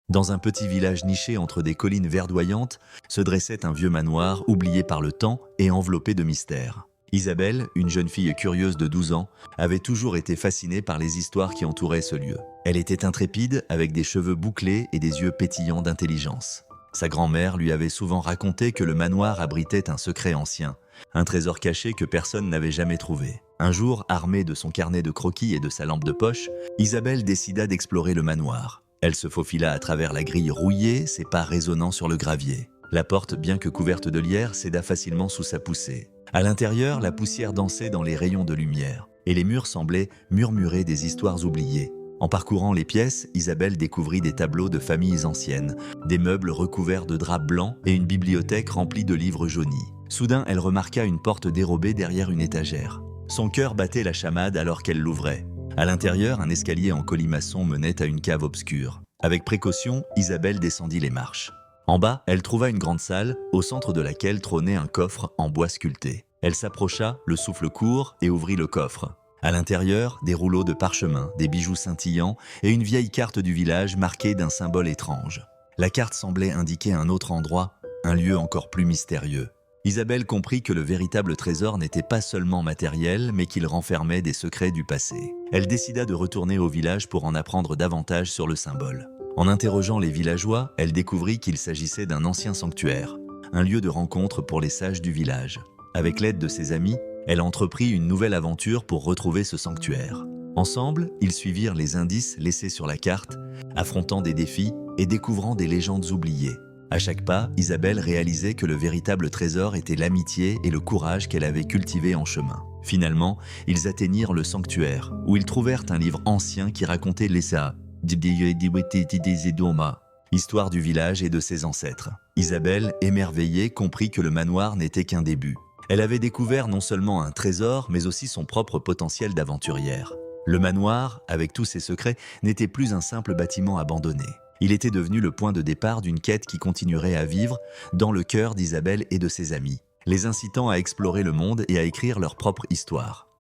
Dans un petit village niché entre des collines verdoyantes, se dressait un vieux manoir oublié par le temps et enveloppé de mystères. Isabelle, une jeune fille curieuse de 12 ans, avait toujours été fascinée par les histoires qui entouraient ce lieu. Elle était intrépide, avec des cheveux bouclés et des yeux pétillants d'intelligence. Sa grand-mère lui avait souvent raconté que le manoir abritait un secret ancien, un trésor caché que personne n'avait jamais trouvé. Un jour, armée de son carnet de croquis et de sa lampe de poche, Isabelle décida d'explorer le manoir. Elle se faufila à travers la grille rouillée, ses pas résonnant sur le gravier. La porte, bien que couverte de lierre, céda facilement sous sa poussée. À l'intérieur, la poussière dansait dans les rayons de lumière, et les murs semblaient murmurer des histoires oubliées. En parcourant les pièces, Isabelle découvrit des tableaux de familles anciennes, des meubles recouverts de draps blancs et une bibliothèque remplie de livres jaunis. Soudain, elle remarqua une porte dérobée derrière une étagère. Son cœur battait la chamade alors qu'elle l'ouvrait. À l'intérieur, un escalier en colimaçon menait à une cave obscure. Avec précaution, Isabelle descendit les marches. En bas, elle trouva une grande salle, au centre de laquelle trônait un coffre en bois sculpté. Elle s'approcha, le souffle court, et ouvrit le coffre. À l'intérieur, des rouleaux de parchemin, des bijoux scintillants et une vieille carte du village marquée d'un symbole étrange. La carte semblait indiquer un autre endroit, un lieu encore plus mystérieux. Isabelle comprit que le véritable trésor n'était pas seulement matériel, mais qu'il renfermait des secrets du passé. Elle décida de retourner au village pour en apprendre davantage sur le symbole. En interrogeant les villageois, elle découvrit qu'il s'agissait d'un ancien sanctuaire, un lieu de rencontre pour les sages du village. Avec l'aide de ses amis, elle entreprit une nouvelle aventure pour retrouver ce sanctuaire. Ensemble, ils suivirent les indices laissés sur la carte, affrontant des défis et découvrant des légendes oubliées. À chaque pas, Isabelle réalisait que le véritable trésor était l'amitié et le courage qu'elle avait cultivés en chemin. Finalement, ils atteignirent le sanctuaire, où ils trouvèrent un livre ancien qui racontait l'Essa, histoire du village et de ses ancêtres. Isabelle, émerveillée, comprit que le manoir n'était qu'un début. Elle avait découvert non seulement un trésor, mais aussi son propre potentiel d'aventurière. Le manoir, avec tous ses secrets, n'était plus un simple bâtiment abandonné. Il était devenu le point de départ d'une quête qui continuerait à vivre dans le cœur d'Isabelle et de ses amis, les incitant à explorer le monde et à écrire leur propre histoire.